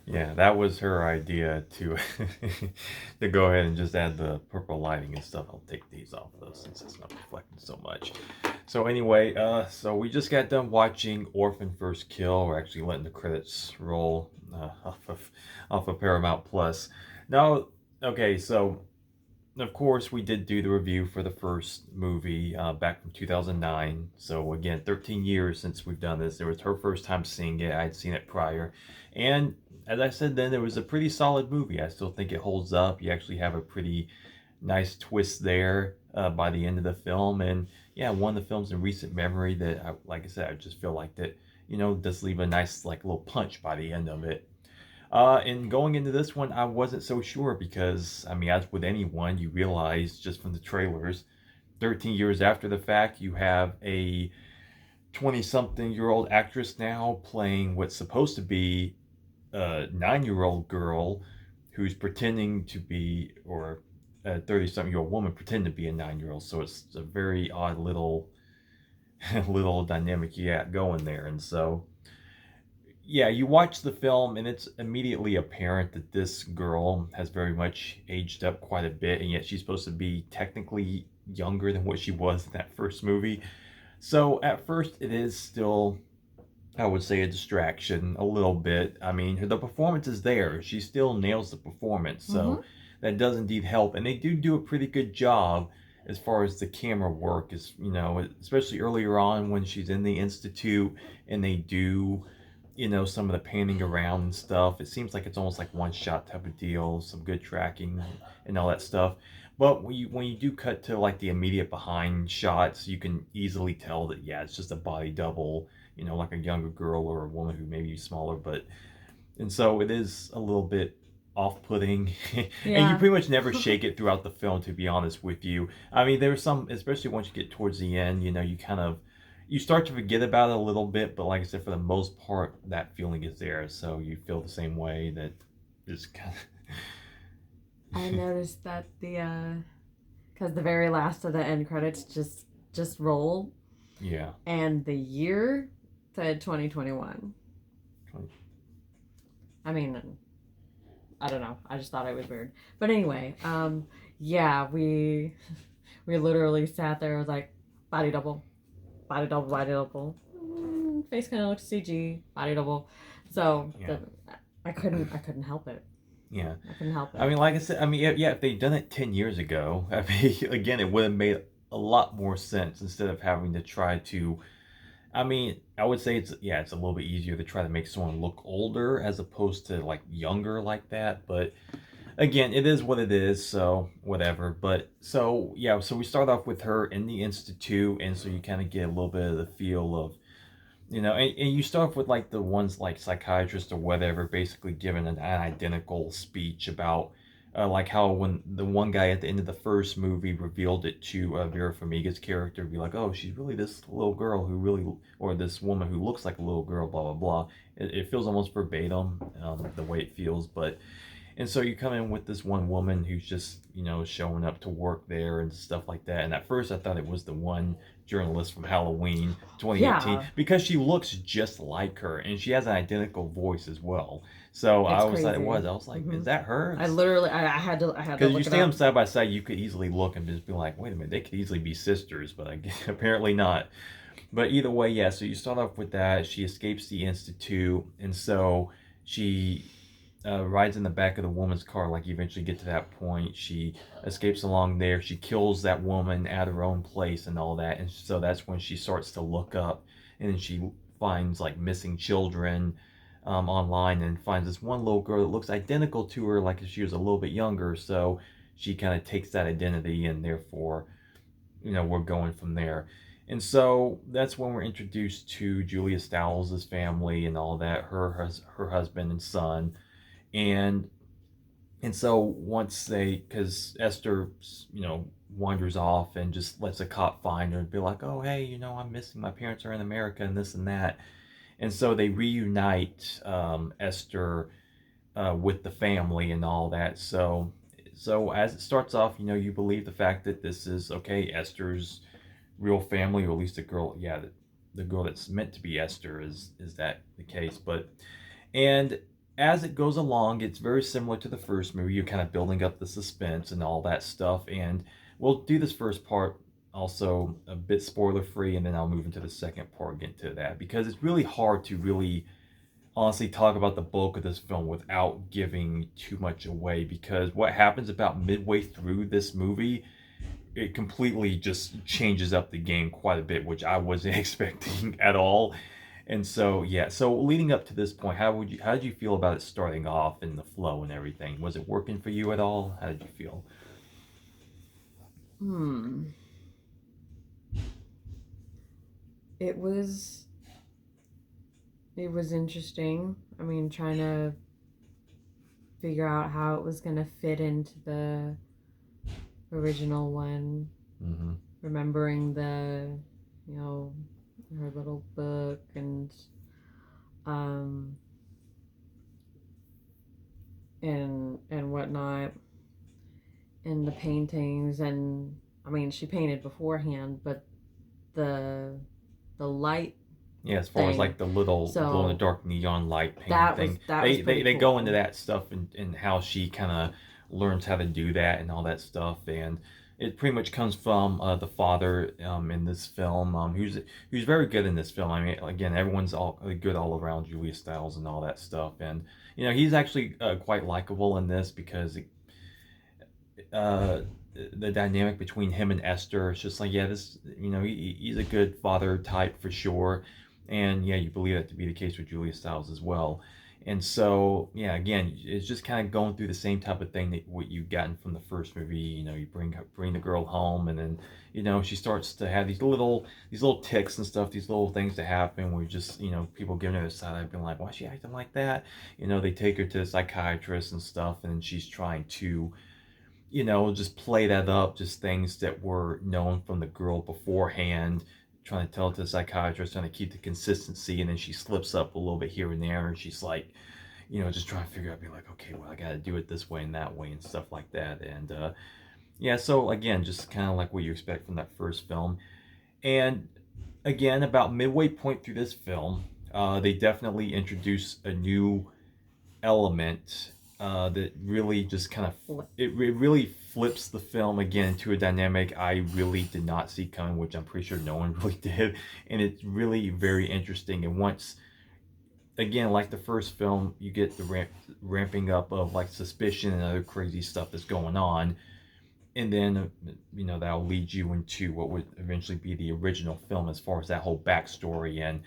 Yeah, that was her idea to to go ahead and just add the purple lighting and stuff. I'll take these off though since it's not reflecting so much. So anyway, so we just got done watching Orphan First Kill. We're actually letting the credits roll off of Paramount Plus. Now, okay, so of course, we did do the review for the first movie back from 2009. So, again, 13 years since we've done this. It was her first time seeing it. I'd seen it prior. And as I said then, it was a pretty solid movie. I still think it holds up. You actually have a pretty nice twist there by the end of the film. And yeah, one of the films in recent memory that, like I said, I just feel like that, does leave a nice, like, little punch by the end of it. And going into this one, I wasn't so sure because, I mean, as with anyone, you realize just from the trailers, 13 years after the fact, you have a 20 something year old actress now playing what's supposed to be a 9-year old girl who's pretending to be, or a 30 something year old woman pretending to be a 9-year old. So it's a very odd little, little dynamic you got going there. And so yeah, you watch the film and it's immediately apparent that this girl has very much aged up quite a bit, and yet she's supposed to be technically younger than what she was in that first movie. So at first, it is still, I would say, a distraction a little bit. I mean, the performance is there. She still nails the performance, Mm-hmm. so that does indeed help. And they do a pretty good job as far as the camera work is, especially earlier on when she's in the institute and they do some of the panning around and stuff. It seems like it's almost like one shot type of deal, some good tracking and all that stuff. But when you do cut to like the immediate behind shots, you can easily tell that yeah, it's just a body double, like a younger girl or a woman who maybe is smaller. But and so it is a little bit off-putting, and you Yeah. pretty much never shake it throughout the film. To be honest with you, I mean, there's some, especially once you get towards the end, you kind of you start to forget about it a little bit. But like I said, for the most part, that feeling is there. So you feel the same way. That is kind I of noticed that because the very last of the end credits just rolled, yeah. and the year said 2021. I mean, I don't know. I just thought it was weird. But anyway, yeah, we literally sat there. Was like body double, body double, body double. Face kind of looks CG, body double. So Yeah, I couldn't help it. yeah. I couldn't help I it. mean, like I said, I mean, yeah, if they'd done it 10 years ago, I mean, again, it would have made a lot more sense instead of having to try to. I mean, I would say it's a little bit easier to try to make someone look older as opposed to like younger like that. But again, it is what it is, so whatever. But so yeah, so we start off with her in the institute, and so you kind of get a little bit of the feel of and you start off with like the ones like psychiatrist or whatever, basically giving an identical speech about like how when the one guy at the end of the first movie revealed it to Vera Farmiga's character, be like, oh, she's really this little girl who really, or this woman who looks like a little girl, blah blah blah. It feels almost verbatim the way it feels, but and so you come in with this one woman who's just, showing up to work there and stuff like that. And at first I thought it was the one journalist from Halloween 2018 Yeah, because she looks just like her and she has an identical voice as well. So I it's always thought it crazy. was. I was like, Hmm is that her? I literally, I had to Because you look it stand them up. side by side, you could easily look and just be like, wait a minute, they could easily be sisters, but I guess, apparently not. But either way, yeah. So you start off with that. She escapes the institute, and so she rides in the back of the woman's car. Like you eventually get to that point, she escapes along there. She kills that woman at her own place and all that. And so that's when she starts to look up, and then she finds like missing children online, and finds this one little girl that looks identical to her, like if she was a little bit younger. So she kind of takes that identity, and therefore, we're going from there. And so that's when we're introduced to Julia Stiles' family and all that, her husband and son, and so once they, because Esther, wanders off and just lets a cop find her and be like, oh hey, I'm missing, my parents are in America and this and that, and so they reunite Esther with the family and all that. So as it starts off, you believe the fact that this is okay, Esther's real family, or at least the girl, yeah, the girl that's meant to be Esther is that the case. But and as it goes along, it's very similar to the first movie. You're kind of building up the suspense and all that stuff. And we'll do this first part also a bit spoiler free, and then I'll move into the second part and get into that because it's really hard to really honestly talk about the bulk of this film without giving too much away. Because what happens about midway through this movie, it completely just changes up the game quite a bit, which I wasn't expecting at all. And so yeah, so leading up to this point, how did you feel about it starting off and the flow and everything? Was it working for you at all? How did you feel? Hmm. It was it was interesting. I mean, trying to figure out how it was gonna fit into the original one. Mm-hmm. Remembering the, you know, her little book um and whatnot, and the paintings, and I mean, she painted beforehand, but the the light Yeah, as far as thing. like the little glow in the So dark neon light painting thing, that was pretty they go into cool. that stuff and how she kind of learns how to do that and all that stuff, and it pretty much comes from the father in this film, who's very good in this film. I mean, again, everyone's all good all around Julia Stiles and all that stuff, and he's actually quite likable in this because uh, the dynamic between him and Esther. It's just like, yeah, this, he's a good father type for sure. And yeah, you believe that to be the case with Julia Stiles as well. And so, yeah, again, it's just kind of going through the same type of thing that what you've gotten from the first movie. You bring the girl home, and then she starts to have these little ticks and stuff, these little things that happen where just people giving her the side eye, being like, why is she acting like that? They take her to the psychiatrist and stuff, and she's trying to just play that up, just things that were known from the girl beforehand, trying to tell it to the psychiatrist, trying to keep the consistency, and then she slips up a little bit here and there, and she's like, just trying to figure out, be like, okay, well, I got to do it this way and that way and stuff like that. And yeah, so again, just kind of like what you expect from that first film. And again, about midway point through this film, they definitely introduce a new element that really just kind of it really flips the film again to a dynamic I really did not see coming, which I'm pretty sure no one really did, and it's really very interesting. And once again, like the first film, you get the ramping up of like suspicion and other crazy stuff that's going on, and then that'll lead you into what would eventually be the original film as far as that whole backstory and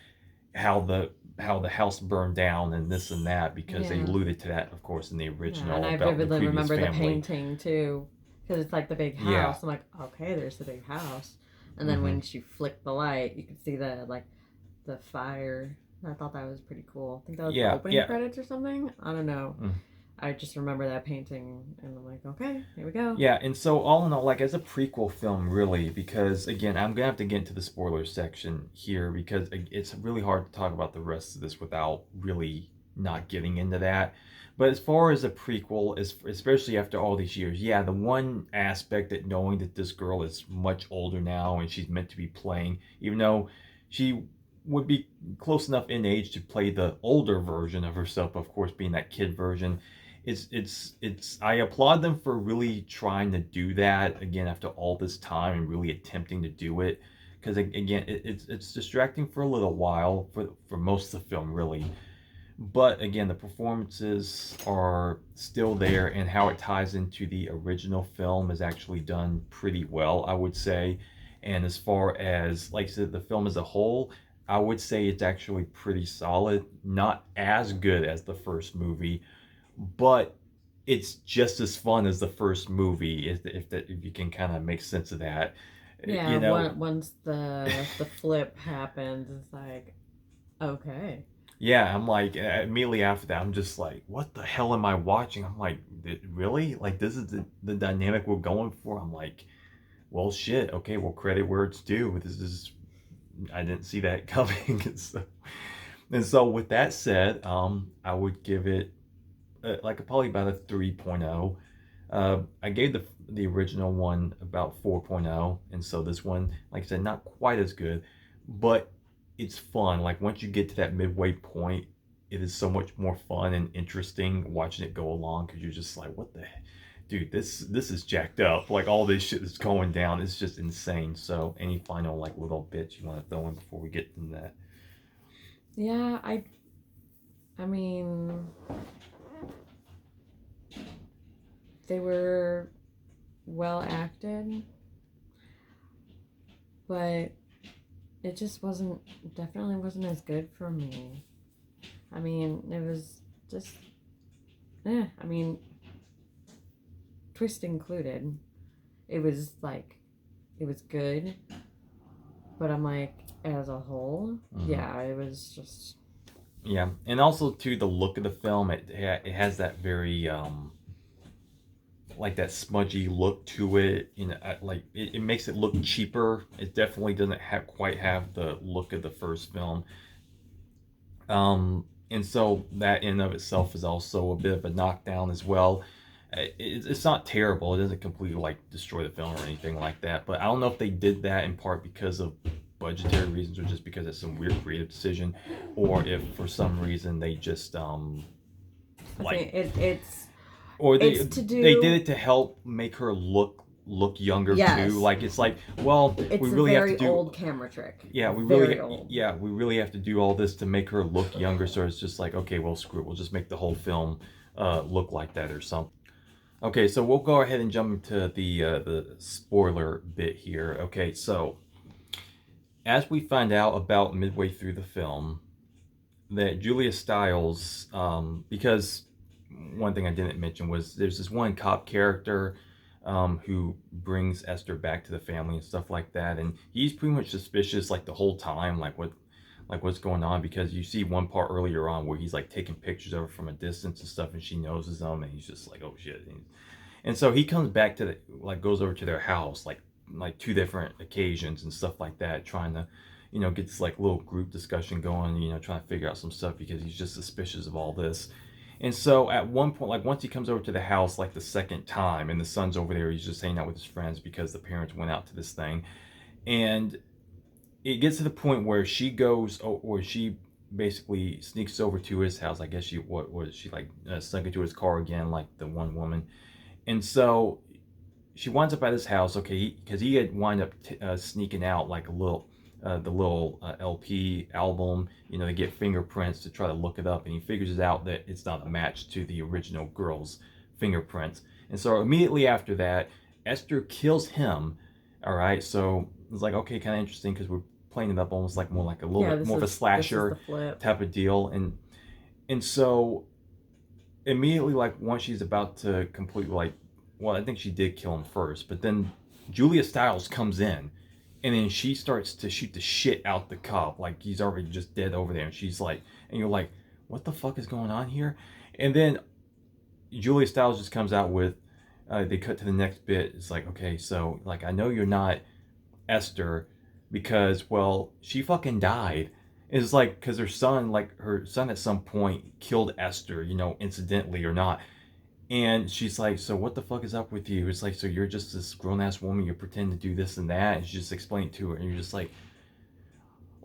how the house burned down and this and that, because they Yeah. alluded to that, of course, in the Yeah, and original I about the vividly previous remember the family. painting too, because it's like the big Yeah. house. I'm like, okay, there's the big house, and then Mm-hmm. when she flicked the light, you could see the fire. I thought that was pretty cool. I think that was the Yeah. opening Yeah. credits or something. I don't know. Mm. I just remember that painting, and I'm like, okay, here we go. Yeah, and so all in all, like as a prequel film, really, because again, I'm gonna have to get into the spoiler section here because it's really hard to talk about the rest of this without really not getting into that. But as far as a prequel, especially after all these years, yeah, the one aspect that knowing that this girl is much older now and she's meant to be playing, even though she would be close enough in age to play the older version of herself, of course, being that kid version, it's I applaud them for really trying to do that again after all this time and really attempting to do it, because again it's distracting for a little while for most of the film really, but again the performances are still there and how it ties into the original film is actually done pretty well, I would say. And as far as like I said, the film as a whole, I would say it's actually pretty solid, not as good as the first movie, but it's just as fun as the first movie if you can kind of make sense of that. Yeah, You know, once the flip happens, it's like, okay. yeah, I'm like immediately after that, I'm just like, what the hell am I watching? I'm like, really? Like this is the dynamic we're going for? I'm like, well, shit. Okay, well, credit where it's due. This is I didn't see that coming. And so with that said, I would give it like probably about a 3.0. I gave the original one about 4.0, and so this one, like I said, not quite as good, but it's fun. Like once you get to that midway point, it is so much more fun and interesting watching it go along because you're just like, what the dude, this is jacked up. Like all this shit that's going down is just insane. So any final like little bits you want to throw in before we get in that? Yeah, I mean, they were well acted, but it just wasn't, definitely wasn't as good for me. I mean, it was just, I mean, twist included. It was like, it was good, but I'm like, as a whole, yeah, it was just. Yeah, and also too the look of the film. It has that very like that smudgy look to it. You know, like it makes it look cheaper. It definitely doesn't have quite have the look of the first film. And so that in and of itself is also a bit of a knockdown as well. It's not terrible. It doesn't completely like destroy the film or anything like that. But I don't know if they did that in part because of budgetary reasons or just because it's some weird creative decision, or if for some reason they just I like think it's or it's to they did do. it to help make her look younger too. Yes, Like it's like, well, we it's a really have to very do old camera trick. yeah, Very old. we really have to do all this to make her look younger. So it's just like, okay, well, screw it. We'll just make the whole film look like that or something. Okay, so we'll go ahead and jump into the spoiler bit here. Okay, so as we find out about midway through the film, that Julia Stiles, because one thing I didn't mention was there's this one cop character who brings Esther back to the family and stuff like that, and he's pretty much suspicious like the whole time, like what's going on, because you see one part earlier on where he's like taking pictures of her from a distance and stuff, and she notices them, and he's just like, oh shit, and so he comes back to the like goes over to their house like two different occasions and stuff like that, trying to get this like little group discussion going, trying to figure out some stuff because he's just suspicious of all this. And so at one point, like once he comes over to the house, like the second time, and the son's over there, he's just hanging out with his friends because the parents went out to this thing. And it gets to the point where she goes, or she basically sneaks over to his house. I guess she, what was she like, snuck into his car again, like the one woman. And so she winds up at his house, okay, because he had wind up sneaking out like a little the little LP album, to get fingerprints to try to look it up, and he figures it out that it's not a match to the original girl's fingerprints. And so immediately after that, Esther kills him. All right, so it's like, okay, kind of interesting because we're playing it up almost like more like a little bit more of a slasher type of deal, and so immediately like once she's about to completely like, well, I think she did kill him first, but then Julia Stiles comes in, and then she starts to shoot the shit out the cop, like he's already just dead over there, and she's like, and you're like, what the fuck is going on here? And then Julia Stiles just comes out with, they cut to the next bit. It's like, okay, so like I know you're not Esther because, well, she fucking died. It's like because her son at some point killed Esther, incidentally or not. And she's like, so what the fuck is up with you? It's like, so you're just this grown ass woman, you pretend to do this and that, and she just explained it to her, and you're just like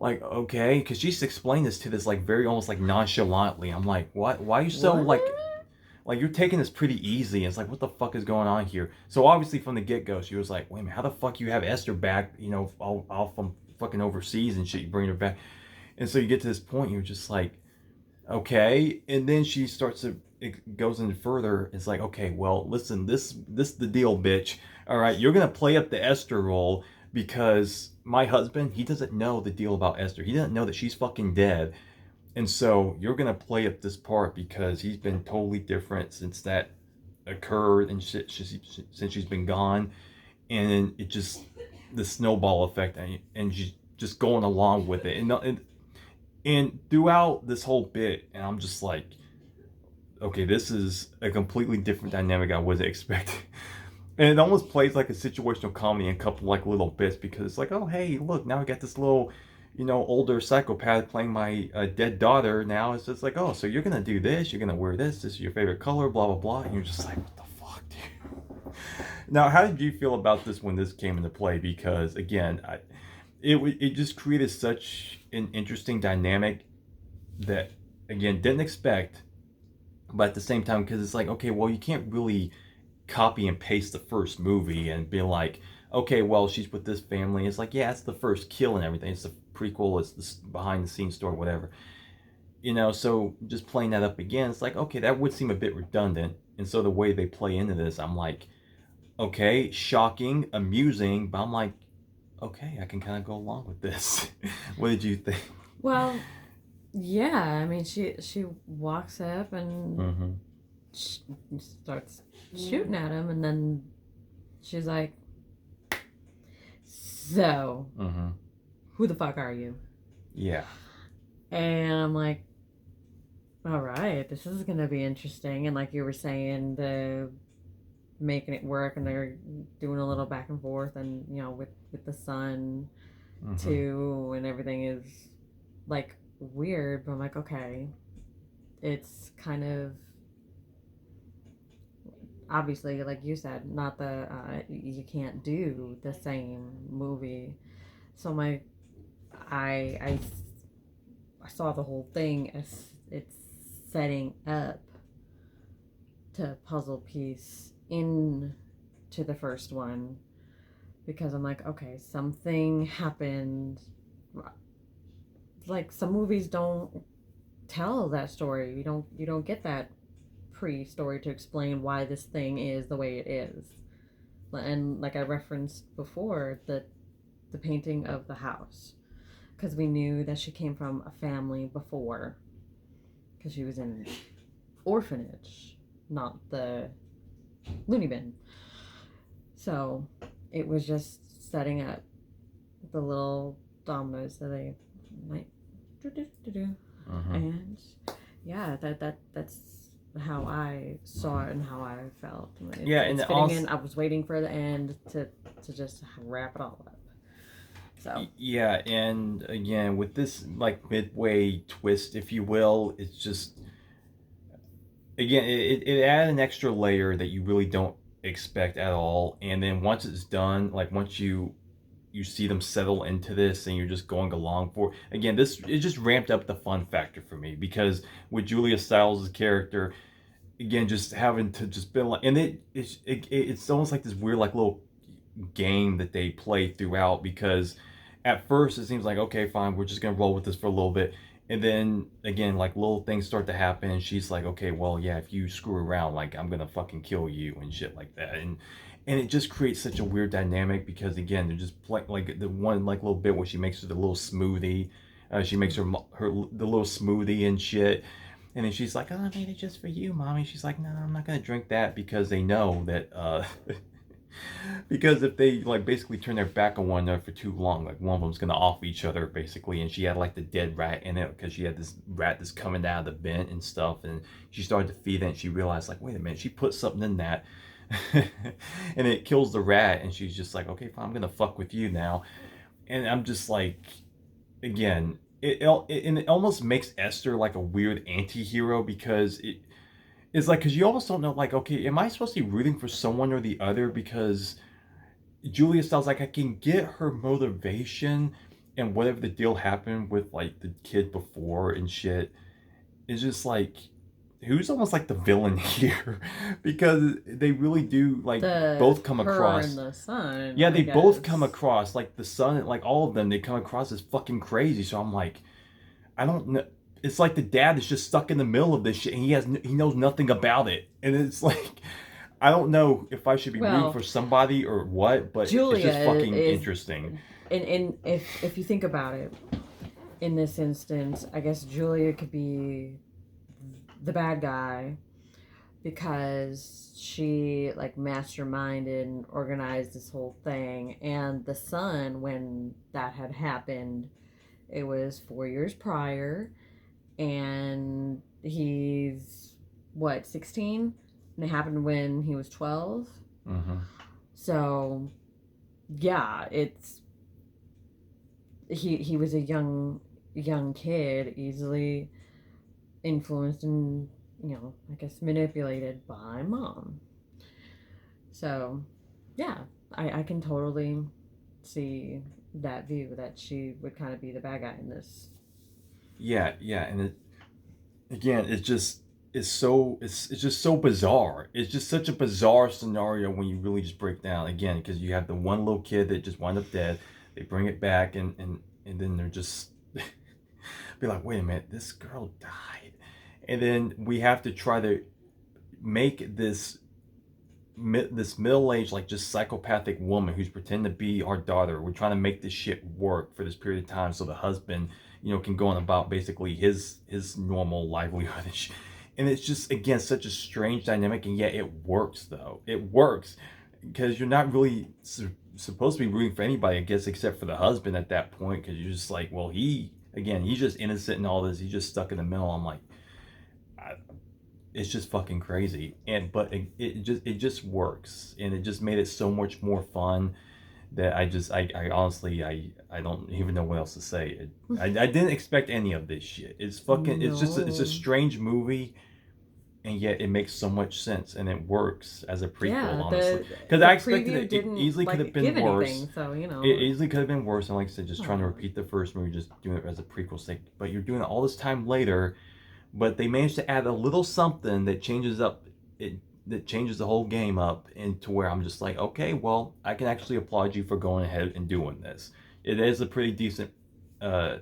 okay, because she's explained this to this like very almost like nonchalantly. I'm like, what? Why are you so like you're taking this pretty easy? It's like, what the fuck is going on here? So obviously from the get go, she was like, wait a minute, how the fuck you have Esther back? All from fucking overseas and shit. You bring her back, and so you get to this point, you're just like, okay, and then she starts to it goes in further. It's like, okay, well, listen, this the deal, bitch. All right, you're gonna play up the Esther role because my husband, he doesn't know the deal about Esther. He doesn't know that she's fucking dead, and so you're gonna play up this part because he's been totally different since that occurred and shit, since she's been gone, and it just the snowball effect, and she's just going along with it, and throughout this whole bit, and I'm just like, okay, this is a completely different dynamic I wasn't expecting. And it almost plays like a situational comedy in a couple like little bits because it's like, oh hey, look, now I got this little, older psychopath playing my dead daughter. Now it's just like, oh, so you're gonna do this, you're gonna wear this is your favorite color, blah blah blah, and you're just like, what the fuck, dude? Now, how did you feel about this when this came into play? Because again, it just created such an interesting dynamic that again didn't expect, but at the same time, because it's like, okay, well, you can't really copy and paste the first movie and be like, okay, well, she's with this family. It's like, yeah, it's the first kill and everything. It's the prequel. It's the behind the scenes story, whatever. So just playing that up again, it's like, okay, that would seem a bit redundant. And so the way they play into this, I'm like, okay, shocking, amusing, but I'm like, okay, I can kind of go along with this. What did you think? Well, yeah, I mean, she walks up and Mm-hmm. starts shooting at him, and then she's like, "So, Mm-hmm. who the fuck are you?" Yeah. And I'm like, "All right, this is gonna be interesting." And like you were saying, the making it work, and they're doing a little back and forth, and with the son Mm-hmm. too, and everything is like weird. But I'm like, okay, it's kind of obviously, like you said, not the you can't do the same movie. So I I I saw the whole thing as it's setting up to puzzle piece in to the first one, because I'm like, okay, something happened. Like some movies don't tell that story. You don't get that pre-story to explain why this thing is the way it is. And like I referenced before, the painting of the house, because we knew that she came from a family before, because she was in orphanage, not the loony bin. So it was just setting up the little dominoes that they might do. Mm-hmm. And yeah, that's how I saw it and how I felt. Yeah, and It's fitting in. also, I was waiting for the end to just wrap it all up. So yeah, and again with this like midway twist, if you will, it's just again it added an extra layer that you really don't expect at all. And then once it's done, like once you see them settle into this and you're just going along for again, this it just ramped up the fun factor for me because with Julia Stiles' character, again, just having to just be like, and it's almost like this weird like little game that they play throughout because at first it seems like, okay, fine, we're just gonna roll with this for a little bit, and then again like little things start to happen and she's like, okay, well, yeah, if you screw around, like I'm gonna fucking kill you and shit like that. And it just creates such a weird dynamic because again they're just like the one like little bit where she makes her the little smoothie, she makes her the little smoothie and shit. And then she's like, "Oh, I made it just for you, mommy." She's like, "No, I'm not gonna drink that," because they know that because if they like basically turn their back on one another for too long, like one of them's gonna off each other basically. And she had like the dead rat in it because she had this rat that's coming out of the vent and stuff, and she started to feed it. And she realized like, wait a minute, she put something in that, and it kills the rat. And she's just like, okay, fine, I'm gonna fuck with you now. And I'm just like, again, and it almost makes Esther like a weird anti-hero because it's like because you almost don't know like, okay, am I supposed to be rooting for someone or the other? Because Julia Stiles, like, I can get her motivation and whatever the deal happened with like the kid before and shit. It's just like who's almost like the villain here because they really do like the both come her and across. the son, Yeah, I they both come guess. across like the son, like all of them, they come across as fucking crazy. So I'm like, I don't know. It's like the dad is just stuck in the middle of this shit, and he knows nothing about it, and it's like I don't know if I should be rooting Well, for somebody or what, but it's Julia just fucking is, interesting. and if you think about it, in this instance, I guess Julia could be the bad guy because she like masterminded and organized this whole thing. And the son, when that had happened, it was 4 years prior, and he's what, 16, and it happened when he was 12. Mm-hmm. So yeah, it's he was a young kid, easily influenced and, I guess manipulated by mom. So yeah, I can totally see that view that she would kind of be the bad guy in this. Yeah, and again, it's just so bizarre. It's just such a bizarre scenario when you really just break down again, because you have the one little kid that just wound up dead. They bring it back, and then they're just be like, wait a minute, this girl died, and then we have to try to make this middle-aged, like, just psychopathic woman who's pretending to be our daughter. We're trying to make this shit work for this period of time so the husband, can go on about basically his normal livelihood and it's just, again, such a strange dynamic, and yet it works, though. It works because you're not really supposed to be rooting for anybody, I guess, except for the husband at that point, because you're just like, well, he's just innocent in all this. He's just stuck in the middle. I'm like, I, it's just fucking crazy, but it just works, and it just made it so much more fun that I honestly, I don't even know what else to say. I didn't expect any of this shit. It's fucking, it's a No. strange movie, and yet it makes so much sense, and it works as a prequel, Yeah, honestly, the because the I expected preview it didn't easily could have like been give worse. anything, so It easily could have been worse, and like I said, just trying to oh, repeat the first movie, just doing it as a prequel sake. But you're doing it all this time later, but they managed to add a little something that changes up it, that changes the whole game up into where I'm just like, okay, well, I can actually applaud you for going ahead and doing this. It is a pretty decent uh,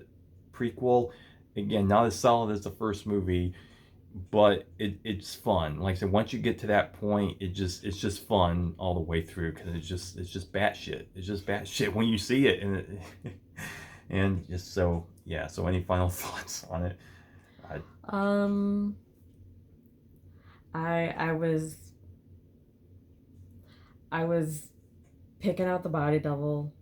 prequel. Again, not as solid as the first movie, but it's fun. Like I said, once you get to that point, it's just fun all the way through, because it's just batshit. It's just batshit when you see it, and just so, yeah. So any final thoughts on it? I, um, I I was picking out the body double,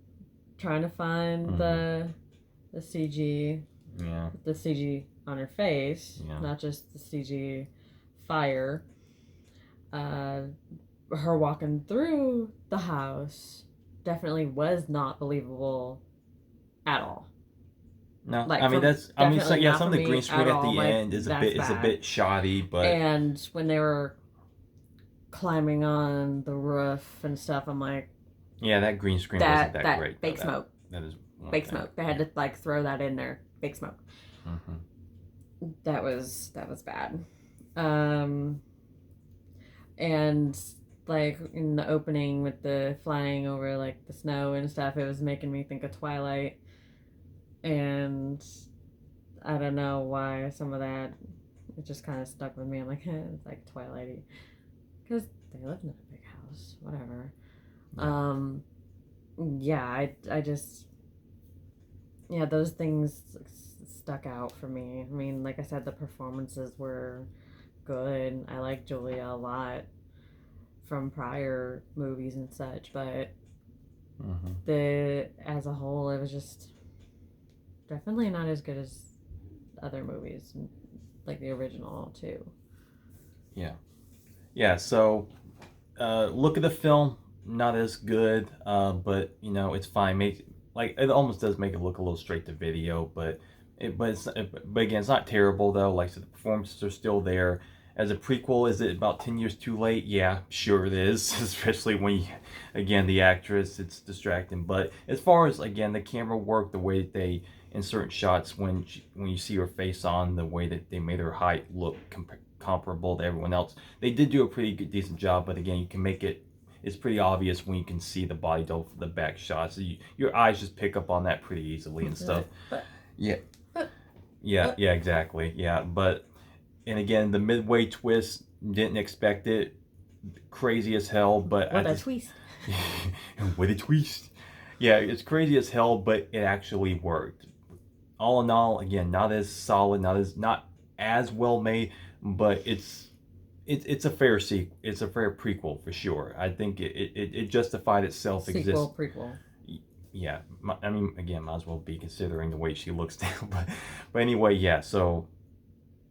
trying to find mhm. the CG, Yeah, the CG on her face, yeah. not just the CG fire. Uh, her walking through the house definitely was not believable at all. No, I Like mean for that's, I mean, so definitely yeah, not some for of the green me screen at at all. the Like end that's is a bad. bit shoddy, but And when they were climbing on the roof and stuff, I'm like, yeah, that green screen wasn't that that great though. fake smoke, That is one fake thing. smoke. They had Yeah. to like throw that in there, fake smoke. Hmm. That was bad. Um, and like in the opening with the flying over like the snow and stuff, it was making me think of Twilight, and I don't know why some of that it just kind of stuck with me. I'm like, it's like Twilighty because they lived in a big house, whatever. Yeah. Um, yeah, I just yeah, those things stuck out for me. I mean, like I said, the performances were good. I like Julia a lot from prior movies and such, but Hmm. the as a whole, it was just definitely not as good as other movies, like the original too. Yeah. Yeah. So look at the film, not as good, but it's fine. Make, like, it almost does make it look a little straight to video, but again, it's not terrible though. Like I said, the performances are still there. As a prequel, is it about 10 years too late? Yeah, sure it is. Especially when again, the actress, it's distracting. But as far as, again, the camera work, the way that they in certain shots, when you see her face on, the way that they made her height look comparable to everyone else, they did do a pretty good, decent job. But again, you can make it. It's pretty obvious when you can see the body double for the back shots. So your eyes just pick up on that pretty easily and stuff. But Yeah, but yeah, yeah, exactly. Yeah, but, and again, the midway twist, didn't expect it. Crazy as hell, but I what a just twist! with a twist. Yeah, it's crazy as hell, but it actually worked. All in all, again, not as solid, not as well made, but it's a fair sequel. It's a fair prequel for sure. I think it justified itself. Exist. Sequel, prequel. Yeah, I mean, again, might as well be, considering the way she looks now. But anyway, yeah. So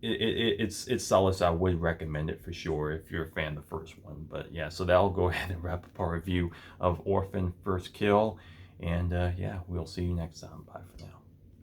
it's solid. So I would recommend it for sure if you're a fan of the first one. But yeah, so that'll go ahead and wrap up our review of Orphan First Kill, and yeah, we'll see you next time. Bye for now.